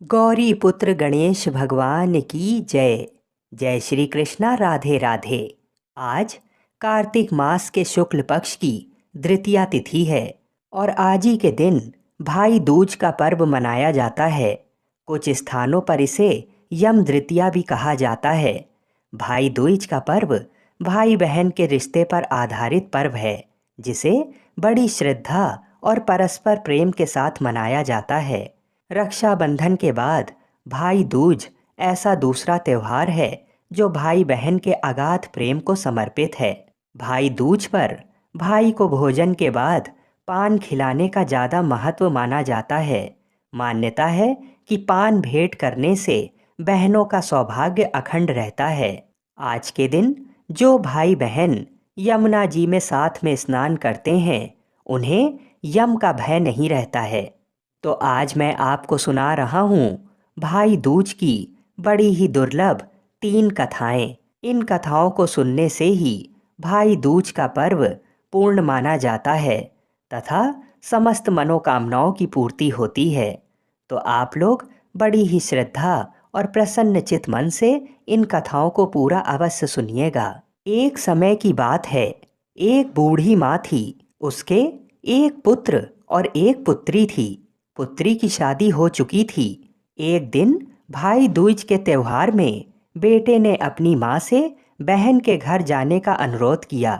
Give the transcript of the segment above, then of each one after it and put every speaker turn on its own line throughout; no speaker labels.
गौरी पुत्र गणेश भगवान की जय। जय श्री कृष्णा, राधे राधे। आज कार्तिक मास के शुक्ल पक्ष की द्वितीया तिथि है और आज ही के दिन भाई दूज का पर्व मनाया जाता है। कुछ स्थानों पर इसे यम द्वितीया भी कहा जाता है। भाई दूज का पर्व भाई बहन के रिश्ते पर आधारित पर्व है, जिसे बड़ी श्रद्धा और परस्पर प्रेम के साथ मनाया जाता है। रक्षाबंधन के बाद भाई दूज ऐसा दूसरा त्योहार है जो भाई बहन के अगाध प्रेम को समर्पित है। भाई दूज पर भाई को भोजन के बाद पान खिलाने का ज़्यादा महत्व माना जाता है। मान्यता है कि पान भेंट करने से बहनों का सौभाग्य अखंड रहता है। आज के दिन जो भाई बहन यमुना जी में साथ में स्नान करते हैं, उन्हें यम का भय नहीं रहता है। तो आज मैं आपको सुना रहा हूँ भाई दूज की बड़ी ही दुर्लभ 3 कथाएं। इन कथाओं को सुनने से ही भाई दूज का पर्व पूर्ण माना जाता है तथा समस्त मनोकामनाओं की पूर्ति होती है। तो आप लोग बड़ी ही श्रद्धा और प्रसन्न चित मन से इन कथाओं को पूरा अवश्य सुनिएगा। एक समय की बात है, एक बूढ़ी माँ थी। उसके एक पुत्र और एक पुत्री थी। पुत्री की शादी हो चुकी थी। एक दिन भाई दूज के त्योहार में बेटे ने अपनी माँ से बहन के घर जाने का अनुरोध किया।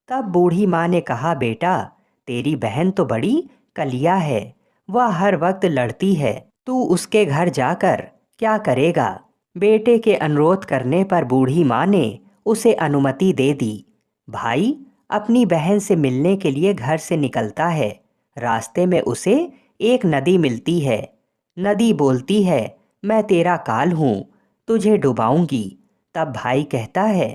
तब बूढ़ी माँ ने कहा, बेटा, तेरी बहन तो बड़ी कलिया है, वह हर वक्त लड़ती है, तू उसके घर जाकर क्या करेगा। बेटे के अनुरोध करने पर बूढ़ी माँ ने उसे अनुमति दे दी। भाई अपनी बहन से मिलने के लिए घर से निकलता है। रास्ते में उसे एक नदी मिलती है। नदी बोलती है, मैं तेरा काल हूँ, तुझे डुबाऊंगी। तब भाई कहता है,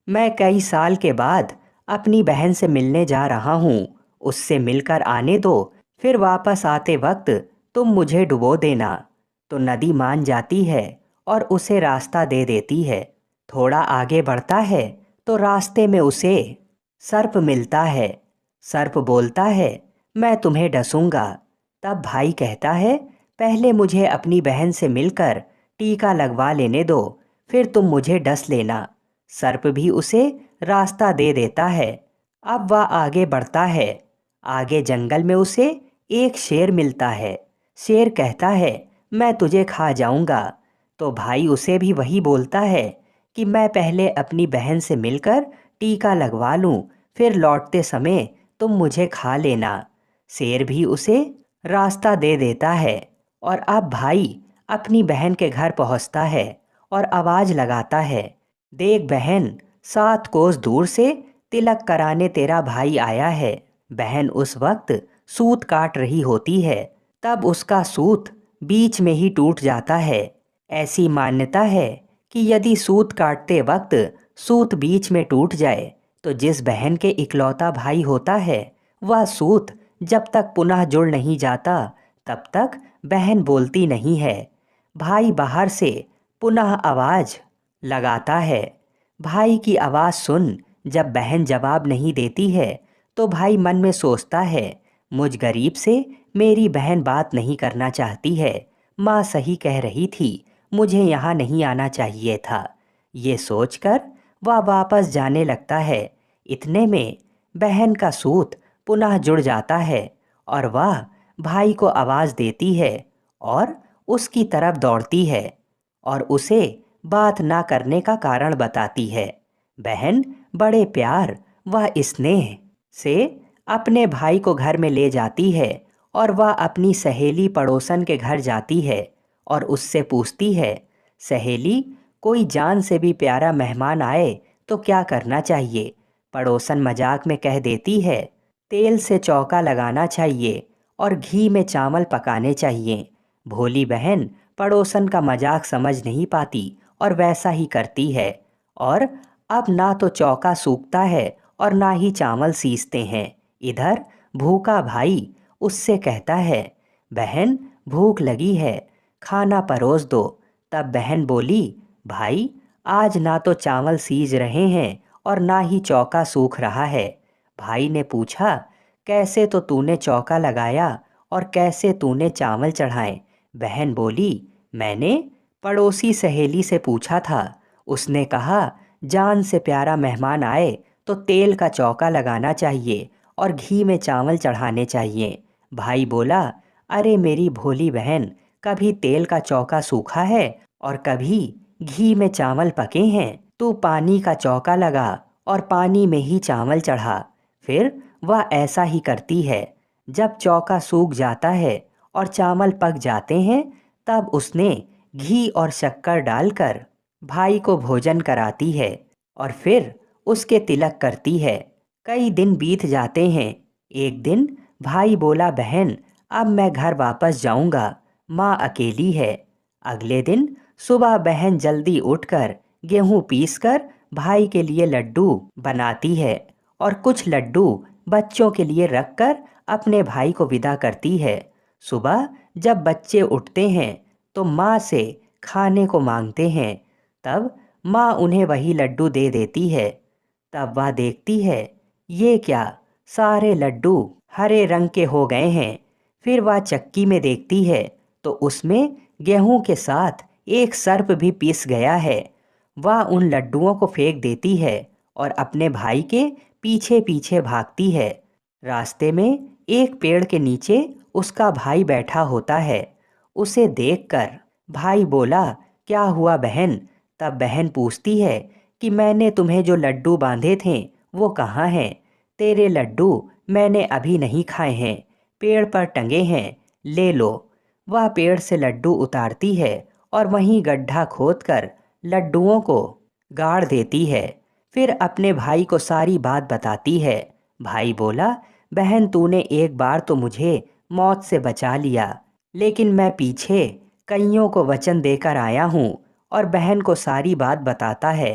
मैं कई साल के बाद अपनी बहन से मिलने जा रहा हूँ, उससे मिलकर आने दो, फिर वापस आते वक्त तुम मुझे डुबो देना। तो नदी मान जाती है और उसे रास्ता दे देती है। थोड़ा आगे बढ़ता है तो रास्ते में उसे सर्प मिलता है। सर्प बोलता है, मैं तुम्हें डसूंगा। तब भाई कहता है, पहले मुझे अपनी बहन से मिलकर टीका लगवा लेने दो, फिर तुम मुझे डस लेना। सर्प भी उसे रास्ता दे देता है। अब वह आगे बढ़ता है। आगे जंगल में उसे एक शेर मिलता है। शेर कहता है, मैं तुझे खा जाऊंगा। तो भाई उसे भी वही बोलता है कि मैं पहले अपनी बहन से मिलकर टीका लगवा लूं, फिर लौटते समय तुम मुझे खा लेना। शेर भी उसे रास्ता दे देता है और अब भाई अपनी बहन के घर पहुंचता है और आवाज़ लगाता है, देख बहन, 7 कोस दूर से तिलक कराने तेरा भाई आया है। बहन उस वक्त सूत काट रही होती है। तब उसका सूत बीच में ही टूट जाता है। ऐसी मान्यता है कि यदि सूत काटते वक्त सूत बीच में टूट जाए तो जिस बहन के इकलौता भाई होता है, वह सूत जब तक पुनः जुड़ नहीं जाता तब तक बहन बोलती नहीं है। भाई बाहर से पुनः आवाज़ लगाता है। भाई की आवाज़ सुन जब बहन जवाब नहीं देती है तो भाई मन में सोचता है, मुझ गरीब से मेरी बहन बात नहीं करना चाहती है। माँ सही कह रही थी, मुझे यहाँ नहीं आना चाहिए था। ये सोचकर वह वापस जाने लगता है। इतने में बहन का सूत पुनः जुड़ जाता है और वह भाई को आवाज़ देती है और उसकी तरफ दौड़ती है और उसे बात ना करने का कारण बताती है। बहन बड़े प्यार व स्नेह से अपने भाई को घर में ले जाती है और वह अपनी सहेली पड़ोसन के घर जाती है और उससे पूछती है, सहेली, कोई जान से भी प्यारा मेहमान आए तो क्या करना चाहिए। पड़ोसन मजाक में कह देती है, तेल से चौका लगाना चाहिए और घी में चावल पकाने चाहिए। भोली बहन पड़ोसन का मजाक समझ नहीं पाती और वैसा ही करती है और अब ना तो चौका सूखता है और ना ही चावल सींचते हैं। इधर भूखा भाई उससे कहता है, बहन भूख लगी है, खाना परोस दो। तब बहन बोली, भाई आज ना तो चावल सीज रहे हैं और ना ही चौका सूख रहा है। भाई ने पूछा, कैसे तो तूने चौका लगाया और कैसे तूने चावल चढ़ाए। बहन बोली, मैंने पड़ोसी सहेली से पूछा था। उसने कहा, जान से प्यारा मेहमान आए तो तेल का चौका लगाना चाहिए और घी में चावल चढ़ाने चाहिए। भाई बोला, अरे मेरी भोली बहन, कभी तेल का चौका सूखा है और कभी घी में चावल पके हैं। तू पानी का चौका लगा और पानी में ही चावल चढ़ा। फिर वह ऐसा ही करती है। जब चौका सूख जाता है और चावल पक जाते हैं, तब उसने घी और शक्कर डालकर भाई को भोजन कराती है और फिर उसके तिलक करती है। कई दिन बीत जाते हैं। एक दिन भाई बोला, बहन अब मैं घर वापस जाऊंगा, माँ अकेली है। अगले दिन सुबह बहन जल्दी उठकर गेहूं पीसकर भाई के लिए लड्डू बनाती है और कुछ लड्डू बच्चों के लिए रखकर अपने भाई को विदा करती है। सुबह जब बच्चे उठते हैं तो माँ से खाने को मांगते हैं। तब माँ उन्हें वही लड्डू दे देती है। तब वह देखती है, ये क्या, सारे लड्डू हरे रंग के हो गए हैं। फिर वह चक्की में देखती है तो उसमें गेहूं के साथ एक सर्प भी पिस गया है। वह उन लड्डुओं को फेंक देती है और अपने भाई के पीछे पीछे भागती है। रास्ते में एक पेड़ के नीचे उसका भाई बैठा होता है। उसे देखकर भाई बोला, क्या हुआ बहन? तब बहन पूछती है कि मैंने तुम्हें जो लड्डू बांधे थे वो कहाँ हैं? तेरे लड्डू मैंने अभी नहीं खाए हैं, पेड़ पर टंगे हैं, ले लो। वह पेड़ से लड्डू उतारती है और वहीं गड्ढा खोदकर लड्डुओं को गाड़ देती है। फिर अपने भाई को सारी बात बताती है। भाई बोला, बहन तूने एक बार तो मुझे मौत से बचा लिया, लेकिन मैं पीछे कईयों को वचन देकर आया हूँ। और बहन को सारी बात बताता है।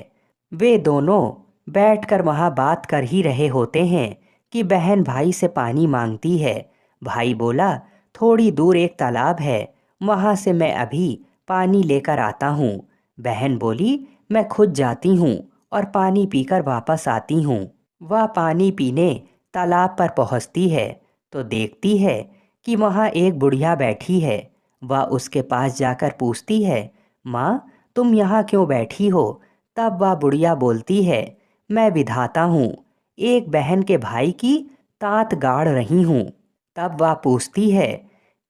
वे दोनों बैठकर वहाँ बात कर ही रहे होते हैं कि बहन भाई से पानी मांगती है। भाई बोला, थोड़ी दूर एक तालाब है, वहाँ से मैं अभी पानी लेकर आता हूँ। बहन बोली, मैं खुद जाती हूँ और पानी पीकर वापस आती हूँ। वह पानी पीने तालाब पर पहुँचती है तो देखती है कि वहाँ एक बुढ़िया बैठी है। वह उसके पास जाकर पूछती है, माँ तुम यहाँ क्यों बैठी हो? तब वह बुढ़िया बोलती है, मैं विधाता हूँ, एक बहन के भाई की तांत गाड़ रही हूँ। तब वह पूछती है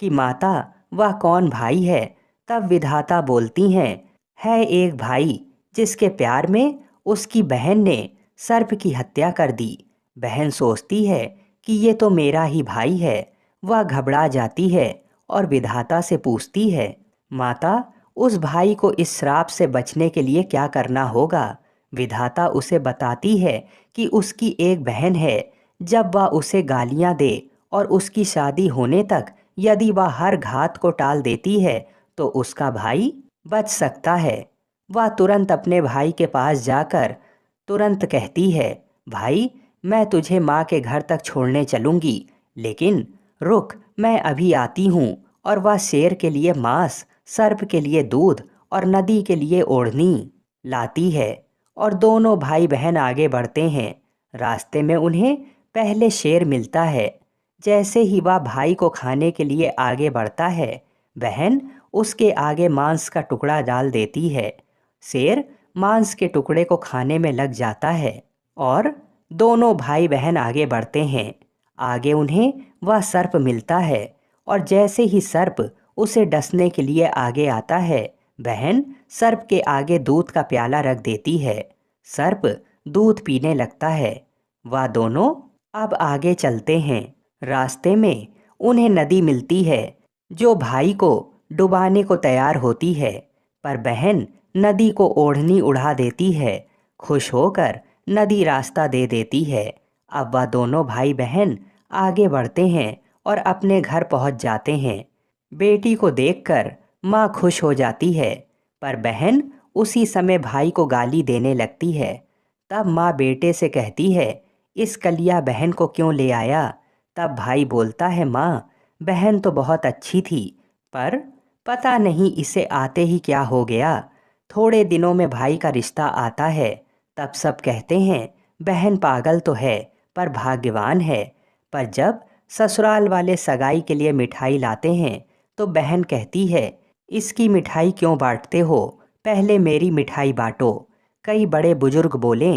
कि माता वह कौन भाई है? तब विधाता बोलती हैं, है एक भाई जिसके प्यार में उसकी बहन ने सर्प की हत्या कर दी। बहन सोचती है कि ये तो मेरा ही भाई है। वह घबरा जाती है और विधाता से पूछती है, माता उस भाई को इस श्राप से बचने के लिए क्या करना होगा? विधाता उसे बताती है कि उसकी एक बहन है। जब वह उसे गालियां दे और उसकी शादी होने तक यदि वह हर घात को टाल देती है तो उसका भाई बच सकता है। वह तुरंत अपने भाई के पास जाकर तुरंत कहती है, भाई मैं तुझे माँ के घर तक छोड़ने चलूँगी, लेकिन रुक, मैं अभी आती हूँ। और वह शेर के लिए मांस, सर्प के लिए दूध और नदी के लिए ओढ़नी लाती है और दोनों भाई बहन आगे बढ़ते हैं। रास्ते में उन्हें पहले शेर मिलता है। जैसे ही वह भाई को खाने के लिए आगे बढ़ता है, बहन उसके आगे मांस का टुकड़ा डाल देती है। शेर मांस के टुकड़े को खाने में लग जाता है और दोनों भाई बहन आगे बढ़ते हैं। आगे उन्हें वह सर्प मिलता है और जैसे ही सर्प उसे डसने के लिए आगे आता है, बहन सर्प के आगे दूध का प्याला रख देती है। सर्प दूध पीने लगता है। वह दोनों अब आगे चलते हैं। रास्ते में उन्हें नदी मिलती है जो भाई को डुबाने को तैयार होती है, पर बहन नदी को ओढ़नी उड़ा देती है। खुश होकर नदी रास्ता दे देती है। अब वह दोनों भाई बहन आगे बढ़ते हैं और अपने घर पहुंच जाते हैं। बेटी को देखकर माँ खुश हो जाती है, पर बहन उसी समय भाई को गाली देने लगती है। तब माँ बेटे से कहती है, इस कलिया बहन को क्यों ले आया? तब भाई बोलता है, माँ बहन तो बहुत अच्छी थी, पर पता नहीं इसे आते ही क्या हो गया। थोड़े दिनों में भाई का रिश्ता आता है। तब सब कहते हैं, बहन पागल तो है पर भाग्यवान है। पर जब ससुराल वाले सगाई के लिए मिठाई लाते हैं तो बहन कहती है, इसकी मिठाई क्यों बांटते हो, पहले मेरी मिठाई बांटो। कई बड़े बुजुर्ग बोले,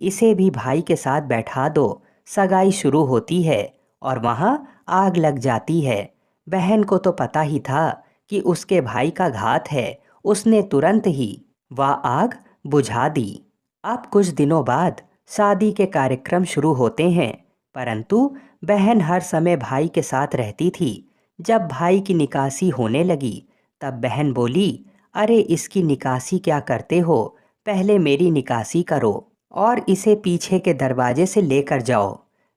इसे भी भाई के साथ बैठा दो। सगाई शुरू होती है और वहाँ आग लग जाती है। बहन को तो पता ही था कि उसके भाई का घात है। उसने तुरंत ही वह आग बुझा दी। अब कुछ दिनों बाद शादी के कार्यक्रम शुरू होते हैं, परंतु बहन हर समय भाई के साथ रहती थी। जब भाई की निकासी होने लगी, तब बहन बोली, अरे इसकी निकासी क्या करते हो, पहले मेरी निकासी करो और इसे पीछे के दरवाजे से लेकर जाओ।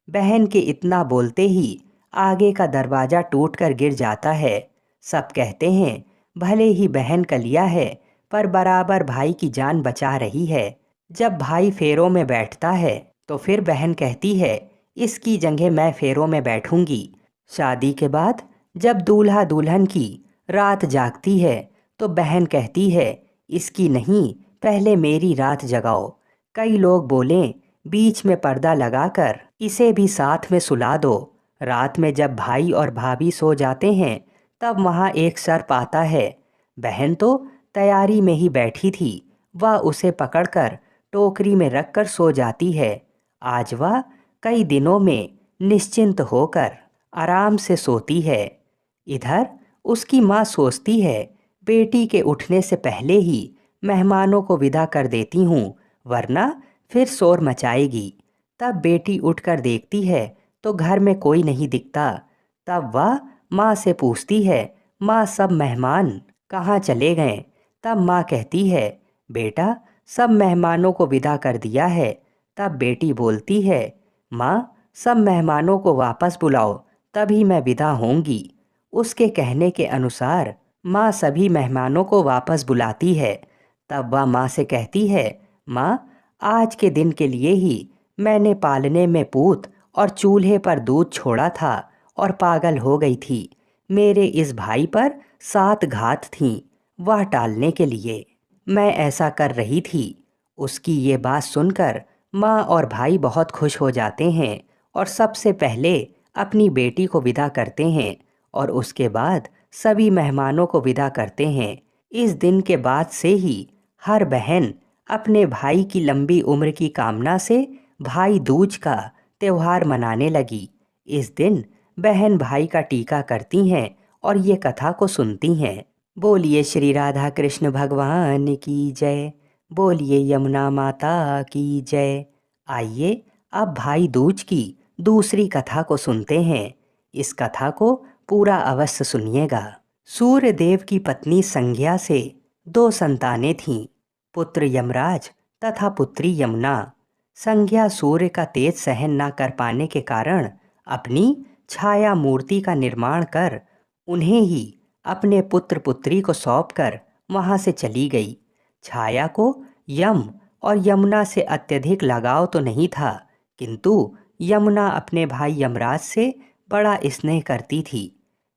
बहन के इतना बोलते ही आगे का दरवाज़ा टूटकर गिर जाता है। सब कहते हैं, भले ही बहन कलिया है, पर बराबर भाई की जान बचा रही है। जब भाई फेरों में बैठता है तो फिर बहन कहती है, इसकी जगह मैं फेरों में बैठूंगी। शादी के बाद जब दूल्हा दुल्हन की रात जागती है तो बहन कहती है, इसकी नहीं, पहले मेरी रात जगाओ। कई लोग बोले, बीच में पर्दा लगाकर इसे भी साथ में सुला दो। रात में जब भाई और भाभी सो जाते हैं, तब वहाँ एक सर्प आता है। बहन तो तैयारी में ही बैठी थी। वह उसे पकड़कर टोकरी में रखकर सो जाती है। आज वह कई दिनों में निश्चिंत होकर आराम से सोती है। इधर उसकी माँ सोचती है, बेटी के उठने से पहले ही मेहमानों को विदा कर देती हूँ, वरना फिर शोर मचाएगी। तब बेटी उठकर देखती है तो घर में कोई नहीं दिखता। तब वह माँ से पूछती है, माँ सब मेहमान कहाँ चले गए। तब माँ कहती है, बेटा सब मेहमानों को विदा कर दिया है। तब बेटी बोलती है, माँ सब मेहमानों को वापस बुलाओ, तभी मैं विदा होंगी। उसके कहने के अनुसार माँ सभी मेहमानों को वापस बुलाती है। तब वह माँ से कहती है, माँ आज के दिन के लिए ही मैंने पालने में पूत और चूल्हे पर दूध छोड़ा था और पागल हो गई थी। मेरे इस भाई पर 7 घात थीं, वह टालने के लिए मैं ऐसा कर रही थी। उसकी ये बात सुनकर माँ और भाई बहुत खुश हो जाते हैं और सबसे पहले अपनी बेटी को विदा करते हैं और उसके बाद सभी मेहमानों को विदा करते हैं। इस दिन के बाद से ही हर बहन अपने भाई की लंबी उम्र की कामना से भाई दूज का त्योहार मनाने लगी। इस दिन बहन भाई का टीका करती हैं और ये कथा को सुनती हैं। बोलिए श्री राधा कृष्ण भगवान की जय। बोलिए यमुना माता की जय। आइए अब भाई दूज की दूसरी कथा को सुनते हैं। इस कथा को पूरा अवश्य सुनिएगा। सूर्य देव की पत्नी संज्ञा से 2 संतानें थीं, पुत्र यमराज तथा पुत्री यमुना। संज्ञा सूर्य का तेज सहन न कर पाने के कारण अपनी छाया मूर्ति का निर्माण कर उन्हें ही अपने पुत्र पुत्री को सौंपकर वहाँ से चली गई। छाया को यम और यमुना से अत्यधिक लगाव तो नहीं था, किंतु यमुना अपने भाई यमराज से बड़ा स्नेह करती थी।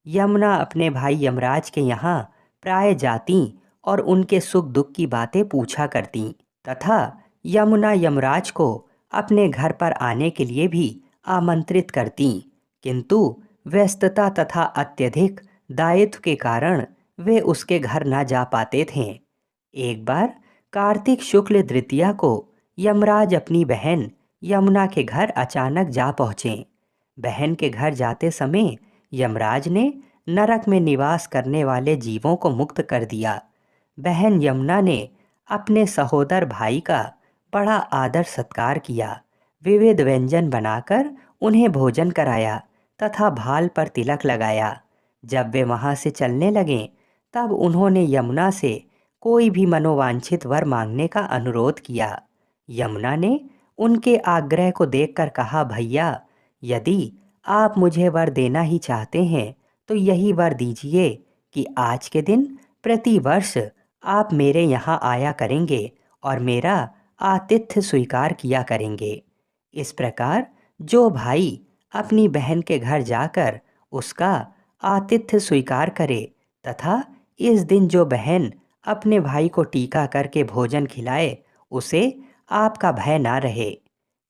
यमुना अपने भाई यमराज के यहाँ प्राय जाती और उनके सुख दुख की बातें पूछा करती तथा यमुना यमराज को अपने घर पर आने के लिए भी आमंत्रित करती, किंतु व्यस्तता तथा अत्यधिक दायित्व के कारण वे उसके घर न जा पाते थे। एक बार कार्तिक शुक्ल द्वितीया को यमराज अपनी बहन यमुना के घर अचानक जा पहुँचे। बहन के घर जाते समय यमराज ने नरक में निवास करने वाले जीवों को मुक्त कर दिया। बहन यमुना ने अपने सहोदर भाई का बड़ा आदर सत्कार किया। विविध व्यंजन बनाकर उन्हें भोजन कराया तथा भाल पर तिलक लगाया। जब वे वहाँ से चलने लगे, तब उन्होंने यमुना से कोई भी मनोवांछित वर मांगने का अनुरोध किया। यमुना ने उनके आग्रह को देखकर कहा, भैया यदि आप मुझे वर देना ही चाहते हैं तो यही वर दीजिए कि आज के दिन प्रतिवर्ष आप मेरे यहाँ आया करेंगे और मेरा आतिथ्य स्वीकार किया करेंगे। इस प्रकार जो भाई अपनी बहन के घर जाकर उसका आतिथ्य स्वीकार करे तथा इस दिन जो बहन अपने भाई को टीका करके भोजन खिलाए, उसे आपका भय ना रहे।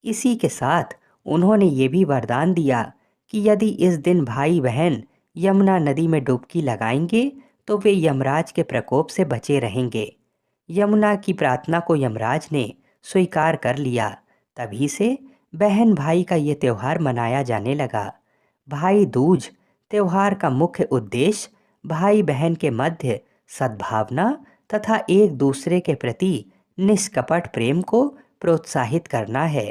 इसी के साथ उन्होंने ये भी वरदान दिया कि यदि इस दिन भाई बहन यमुना नदी में डुबकी लगाएंगे तो वे यमराज के प्रकोप से बचे रहेंगे। यमुना की प्रार्थना को यमराज ने स्वीकार कर लिया। तभी से बहन भाई का ये त्योहार मनाया जाने लगा। भाई दूज त्योहार का मुख्य उद्देश्य भाई बहन के मध्य सद्भावना तथा एक दूसरे के प्रति निष्कपट प्रेम को प्रोत्साहित करना है।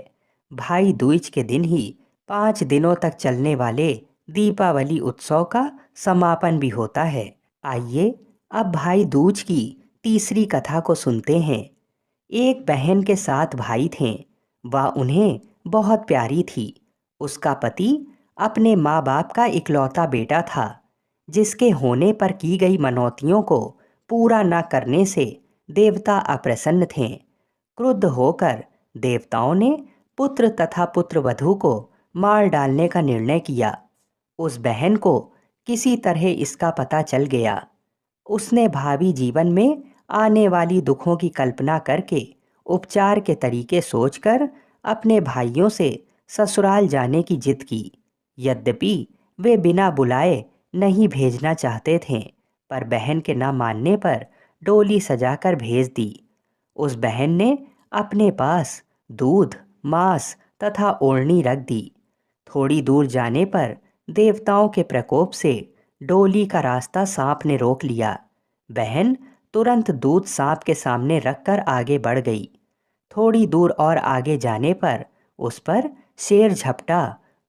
भाई दूज के दिन ही 5 दिनों तक चलने वाले दीपावली उत्सव का समापन भी होता है। आइए अब भाई दूज की तीसरी कथा को सुनते हैं। एक बहन के 7 भाई थे। वह उन्हें बहुत प्यारी थी। उसका पति अपने माँ बाप का इकलौता बेटा था, जिसके होने पर की गई मनौतियों को पूरा न करने से देवता अप्रसन्न थे। क्रुद्ध होकर देवताओं ने पुत्र तथा पुत्रवधू को मार डालने का निर्णय किया। उस बहन को किसी तरह इसका पता चल गया। उसने भावी जीवन में आने वाली दुखों की कल्पना करके उपचार के तरीके सोचकर अपने भाइयों से ससुराल जाने की जिद की। यद्यपि वे बिना बुलाए नहीं भेजना चाहते थे, पर बहन के न मानने पर डोली सजाकर भेज दी। उस बहन ने अपने पास दूध, मांस तथा ओढ़नी रख दी। थोड़ी दूर जाने पर देवताओं के प्रकोप से डोली का रास्ता सांप ने रोक लिया। बहन तुरंत दूध सांप के सामने रखकर आगे बढ़ गई। थोड़ी दूर और आगे जाने पर उस पर शेर झपटा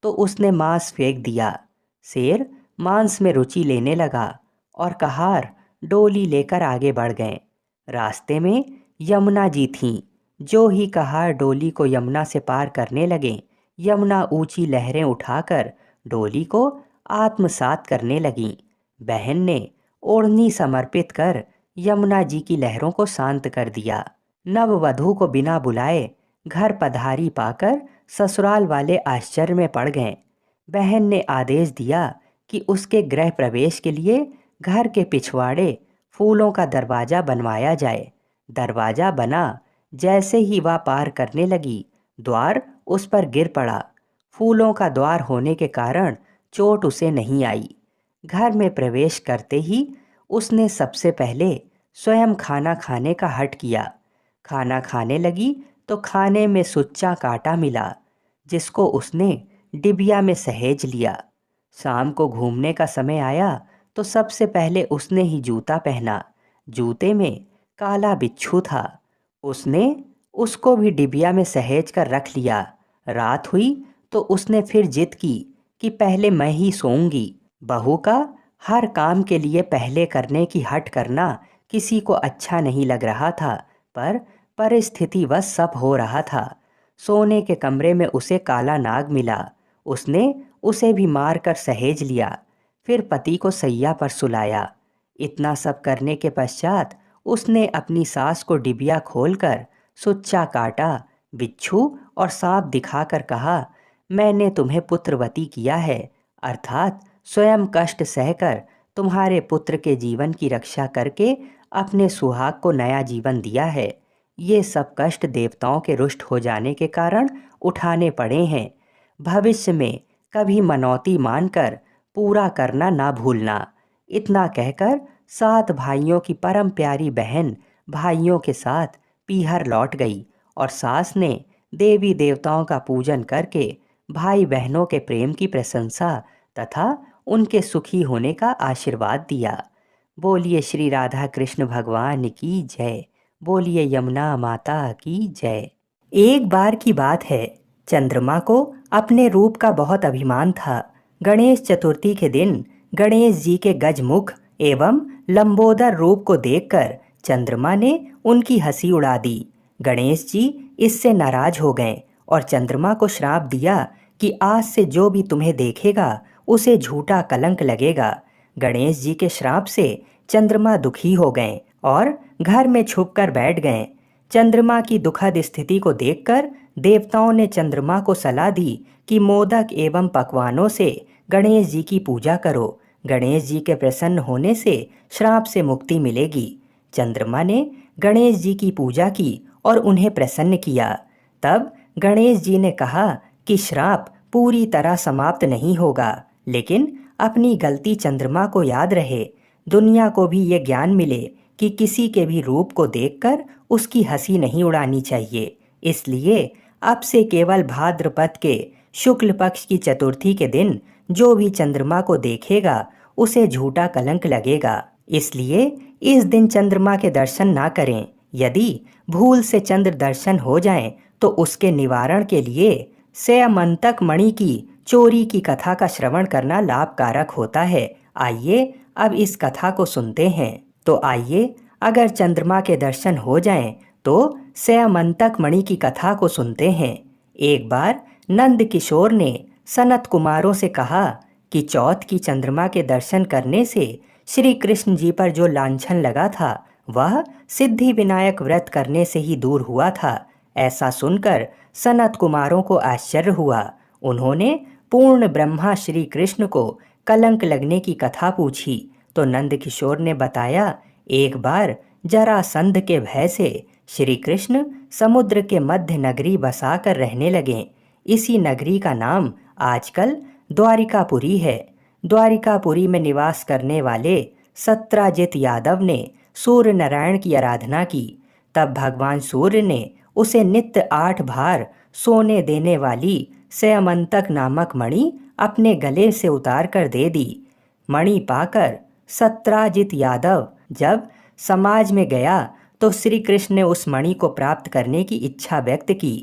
तो उसने मांस फेंक दिया। शेर मांस में रुचि लेने लगा और कहार डोली लेकर आगे बढ़ गए। रास्ते में यमुना जी थीं। जो ही कहार डोली को यमुना से पार करने लगे, यमुना ऊंची लहरें उठाकर डोली को आत्मसात करने लगीं। बहन ने ओढ़नी समर्पित कर यमुना जी की लहरों को शांत कर दिया। नववधू को बिना बुलाए घर पधारी पाकर ससुराल वाले आश्चर्य में पड़ गए। बहन ने आदेश दिया कि उसके गृह प्रवेश के लिए घर के पिछवाड़े फूलों का दरवाजा बनवाया जाए। दरवाजा बना। जैसे ही वह पार करने लगी, द्वार उस पर गिर पड़ा। फूलों का द्वार होने के कारण चोट उसे नहीं आई। घर में प्रवेश करते ही उसने सबसे पहले स्वयं खाना खाने का हठ किया। खाना खाने लगी तो खाने में सुच्चा कांटा मिला, जिसको उसने डिबिया में सहेज लिया। शाम को घूमने का समय आया तो सबसे पहले उसने ही जूता पहना। जूते में काला बिच्छू था। उसने उसको भी डिबिया में सहेज कर रख लिया। रात हुई तो उसने फिर जिद की कि पहले मैं ही सोऊंगी। बहू का हर काम के लिए पहले करने की हट करना किसी को अच्छा नहीं लग रहा था, पर परिस्थितिवश सब हो रहा था। सोने के कमरे में उसे काला नाग मिला। उसने उसे भी मार कर सहेज लिया। फिर पति को सैया पर सुलाया। इतना सब करने के पश्चात उसने अपनी सास को डिबिया खोलकर सुच्चा काटा, बिच्छू और सांप दिखाकर कहा, मैंने तुम्हें पुत्रवती किया है, अर्थात स्वयं कष्ट सहकर तुम्हारे पुत्र के जीवन की रक्षा करके अपने सुहाग को नया जीवन दिया है। ये सब कष्ट देवताओं के रुष्ट हो जाने के कारण उठाने पड़े हैं। भविष्य में कभी मनौती मानकर पूरा करना ना भूलना। इतना कहकर 7 भाइयों की परम प्यारी बहन भाइयों के साथ पीहर लौट गई और सास ने देवी देवताओं का पूजन करके भाई बहनों के प्रेम की प्रशंसा तथा उनके सुखी होने का आशीर्वाद दिया। बोलिए श्री राधा कृष्ण भगवान की जय। बोलिए यमुना माता की जय। एक बार की बात है, चंद्रमा को अपने रूप का बहुत अभिमान था। गणेश चतुर्थी के दिन गणेश जी के गजमुख एवं लंबोदर रूप को देखकर चंद्रमा ने उनकी हंसी उड़ा दी। गणेश जी इससे नाराज हो गए और चंद्रमा को श्राप दिया कि आज से जो भी तुम्हें देखेगा उसे झूठा कलंक लगेगा। गणेश जी के श्राप से चंद्रमा दुखी हो गए और घर में छुपकर बैठ गए। चंद्रमा की दुखद स्थिति को देखकर देवताओं ने चंद्रमा को सलाह दी कि मोदक एवं पकवानों से गणेश जी की पूजा करो। गणेश जी के प्रसन्न होने से श्राप से मुक्ति मिलेगी। चंद्रमा ने गणेश जी की पूजा की और उन्हें प्रसन्न किया। तब गणेश जी ने कहा कि श्राप पूरी तरह समाप्त नहीं होगा, लेकिन अपनी गलती चंद्रमा को याद रहे। दुनिया को भी ये ज्ञान मिले कि किसी के भी रूप को देखकर उसकी हंसी नहीं उड़ानी चाहिए। इसलिए अब से केवल भाद्रपद के शुक्ल पक्ष की चतुर्थी के दिन जो भी चंद्रमा को देखेगा उसे झूठा कलंक लगेगा। इसलिए इस दिन चंद्रमा के दर्शन ना करें। यदि भूल से चंद्र दर्शन हो जाएं तो उसके निवारण के लिए स्यमंतक मणि की चोरी की कथा का श्रवण करना लाभकारक होता है। आइए अब इस कथा को सुनते हैं। तो आइए, अगर चंद्रमा के दर्शन हो जाएं तो स्यमंतक मणि की कथा को सुनते हैं। एक बार नंद किशोर ने सनत कुमारों से कहा कि चौथ की चंद्रमा के दर्शन करने से श्री कृष्ण जी पर जो लांछन लगा था वह सिद्धि विनायक व्रत करने से ही दूर हुआ था। ऐसा सुनकर सनत कुमारों को आश्चर्य हुआ। उन्होंने पूर्ण ब्रह्मा श्री कृष्ण को कलंक लगने की कथा पूछी तो नंद किशोर ने बताया, एक बार जरासंध के भय से श्री कृष्ण समुद्र के मध्य नगरी बसाकर रहने लगे। इसी नगरी का नाम आजकल द्वारिकापुरी है। द्वारिकापुरी में निवास करने वाले सत्राजित यादव ने सूर्य नारायण की आराधना की। तब भगवान सूर्य ने उसे नित्य 8 भार सोने देने वाली स्यमंतक नामक मणि अपने गले से उतार कर दे दी। मणि पाकर सत्राजित यादव जब समाज में गया तो श्री कृष्ण ने उस मणि को प्राप्त करने की इच्छा व्यक्त की।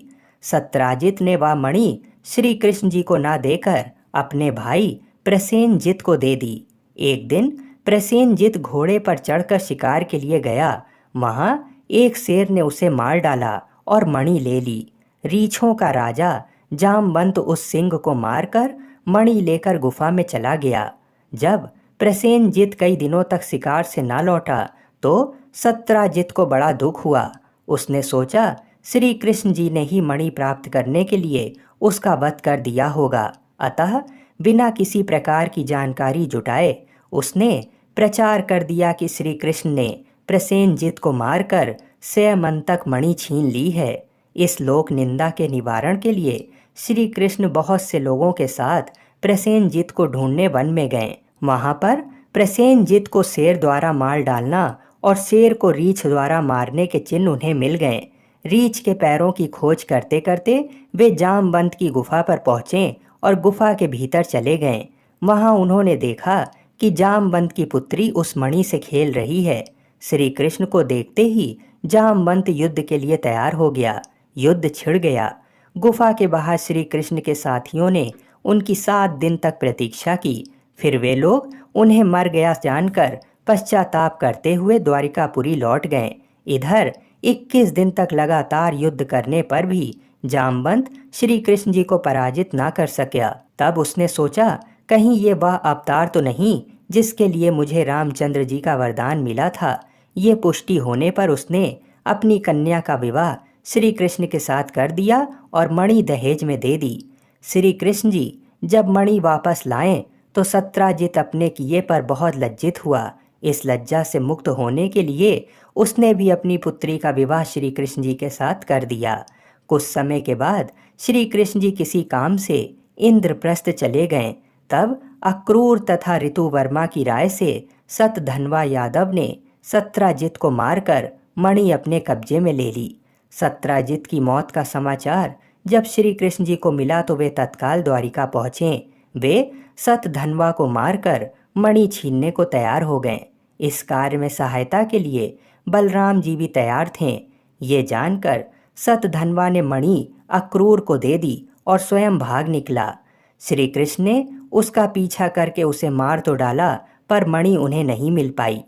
सत्राजित ने वह मणि श्री कृष्ण जी को ना देकर अपने भाई प्रसेनजित को दे दी। एक दिन प्रसेनजित घोड़े पर चढ़कर शिकार के लिए गया। वहां एक शेर ने उसे मार डाला और मणि ले ली। रीछों का राजा जामवंत उस सिंह को मारकर मणि लेकर गुफा में चला गया। जब प्रसेनजित कई दिनों तक शिकार से ना लौटा तो सत्राजित को बड़ा दुख हुआ। उसने सोचा श्री कृष्ण जी ने ही मणि प्राप्त करने के लिए उसका वध कर दिया होगा। अतः बिना किसी प्रकार की जानकारी जुटाए उसने प्रचार कर दिया कि श्री कृष्ण ने प्रसेनजित को मारकर स्यमंतक मणि छीन ली है। इस लोक निंदा के निवारण के लिए श्री कृष्ण बहुत से लोगों के साथ प्रसेनजित को ढूंढने वन में गए। वहां पर प्रसेनजित को शेर द्वारा मार डालना और शेर को रीछ द्वारा मारने के चिन्ह उन्हें मिल गए। रीछ के पैरों की खोज करते करते वे जामवंत की गुफा पर पहुंचे और गुफा के भीतर चले गए। वहां उन्होंने देखा कि जामवंत की पुत्री उस मणि से खेल रही है। श्री कृष्ण को देखते ही जामवंत युद्ध के लिए तैयार हो गया। युद्ध छिड़ गया। गुफा के बाहर श्री कृष्ण के साथियों ने उनकी 7 दिन तक प्रतीक्षा की। फिर वे लोग उन्हें मर गया जानकर पश्चाताप करते हुए द्वारिकापुरी लौट गए। इधर 21 दिन तक लगातार युद्ध करने पर भी जामवंत श्री कृष्ण जी को पराजित ना कर सका। तब उसने सोचा, कहीं ये वह अवतार तो नहीं जिसके लिए मुझे रामचंद्र जी का वरदान मिला था। ये पुष्टि होने पर उसने अपनी कन्या का विवाह श्री कृष्ण के साथ कर दिया और मणि दहेज में दे दी। श्री कृष्ण जी जब मणि वापस लाएं तो सत्राजित अपने किए पर बहुत लज्जित हुआ। इस लज्जा से मुक्त होने के लिए उसने भी अपनी पुत्री का विवाह श्री कृष्ण जी के साथ कर दिया। कुछ समय के बाद श्री कृष्ण जी किसी काम से इंद्रप्रस्थ चले गए। तब अक्रूर तथा ऋतुवर्मा की राय से सतधनवा यादव ने सत्राजित को मारकर मणि अपने कब्जे में ले ली। सत्राजित की मौत का समाचार जब श्री कृष्ण जी को मिला तो वे तत्काल द्वारिका पहुंचे। वे सतधनवा को मारकर मणि छीनने को तैयार हो गए। इस कार्य में सहायता के लिए बलराम जी भी तैयार थे। ये जानकर सतधनवा ने मणि अक्रूर को दे दी और स्वयं भाग निकला। श्री कृष्ण ने उसका पीछा करके उसे मार तो डाला पर मणि उन्हें नहीं मिल पाई।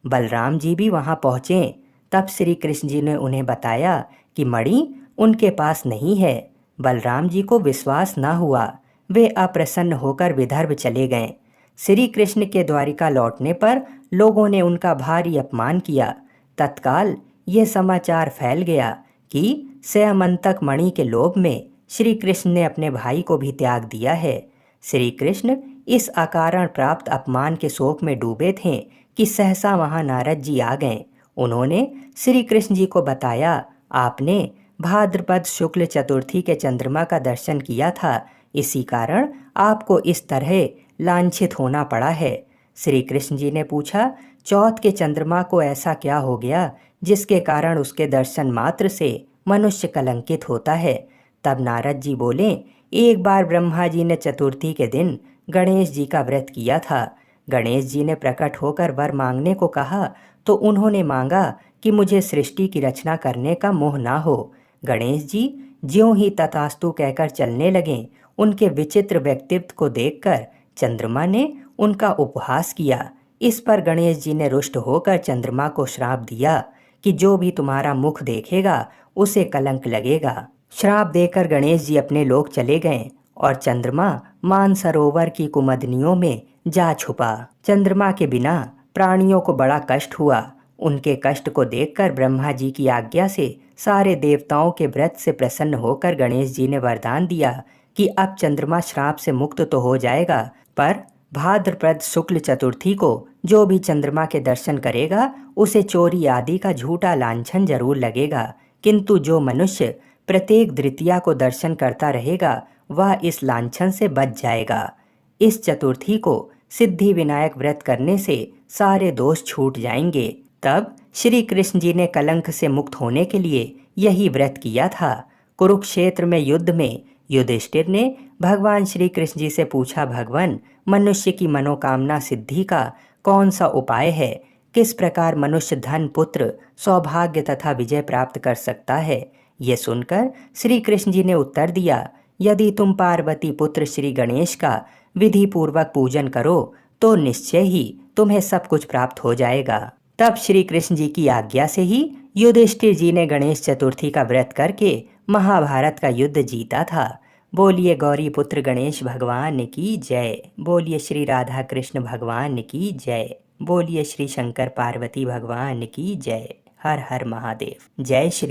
बलराम जी भी वहां पहुंचे। तब श्री कृष्ण जी ने उन्हें बताया कि मणि उनके पास नहीं है। बलराम जी को विश्वास न हुआ। वे अप्रसन्न होकर विदर्भ चले गए। श्री कृष्ण के द्वारिका लौटने पर लोगों ने उनका भारी अपमान किया। तत्काल ये समाचार फैल गया कि स्यमंतक मणि के लोभ में श्री कृष्ण ने अपने भाई को भी त्याग दिया है। श्री कृष्ण इस अकारण प्राप्त अपमान के शोक में डूबे थे कि सहसा वहां नारद जी आ गए। उन्होंने श्री कृष्ण जी को बताया, आपने भाद्रपद शुक्ल चतुर्थी के चंद्रमा का दर्शन किया था, इसी कारण आपको इस तरह लांछित होना पड़ा है। श्री कृष्ण जी ने पूछा, चौथ के चंद्रमा को ऐसा क्या हो गया जिसके कारण उसके दर्शन मात्र से मनुष्य कलंकित होता है? तब नारद जी बोले, एक बार ब्रह्मा जी ने चतुर्थी के दिन गणेश जी का व्रत किया था। गणेश जी ने प्रकट होकर वर मांगने को कहा तो उन्होंने मांगा कि मुझे सृष्टि की रचना करने का मोह ना हो। गणेश जी ज्यों ही तथास्तु कहकर चलने लगे, उनके विचित्र व्यक्तित्व को देखकर चंद्रमा ने उनका उपहास किया। इस पर गणेश जी ने रुष्ट होकर चंद्रमा को श्राप दिया कि जो भी तुम्हारा मुख देखेगा उसे कलंक लगेगा। श्राप देकर गणेश जी अपने लोक चले गए और चंद्रमा मानसरोवर की कुमदनियों में जा छुपा। चंद्रमा के बिना प्राणियों को बड़ा कष्ट हुआ। उनके कष्ट को देखकर ब्रह्मा जी की आज्ञा से सारे देवताओं के व्रत से प्रसन्न होकर गणेश जी ने वरदान दिया कि अब चंद्रमा श्राप से मुक्त तो हो जाएगा, पर भाद्रपद शुक्ल चतुर्थी को जो भी चंद्रमा के दर्शन करेगा उसे चोरी आदि का झूठा लांछन जरूर लगेगा, किंतु जो मनुष्य प्रत्येक द्वितीया को दर्शन करता रहेगा वह इस लांछन से बच जाएगा। इस चतुर्थी को सिद्धि विनायक व्रत करने से सारे दोष छूट जाएंगे। तब श्री कृष्ण जी ने कलंक से मुक्त होने के लिए यही व्रत किया था। कुरुक्षेत्र में युद्ध में युधिष्ठिर ने भगवान श्री कृष्ण जी से पूछा, भगवान, मनुष्य की मनोकामना सिद्धि का कौन सा उपाय है? किस प्रकार मनुष्य धन, पुत्र, सौभाग्य तथा विजय प्राप्त कर सकता है? ये सुनकर श्री कृष्ण जी ने उत्तर दिया, यदि तुम पार्वती पुत्र श्री गणेश का विधि पूर्वक पूजन करो तो निश्चय ही तुम्हें सब कुछ प्राप्त हो जाएगा। तब श्री कृष्ण जी की आज्ञा से ही युधिष्ठिर जी ने गणेश चतुर्थी का व्रत करके महाभारत का युद्ध जीता था। बोलिए गौरी पुत्र गणेश भगवान की जय। बोलिए श्री राधा कृष्ण भगवान की जय। बोलिए श्री शंकर पार्वती भगवान की जय। हर हर महादेव। जय श्री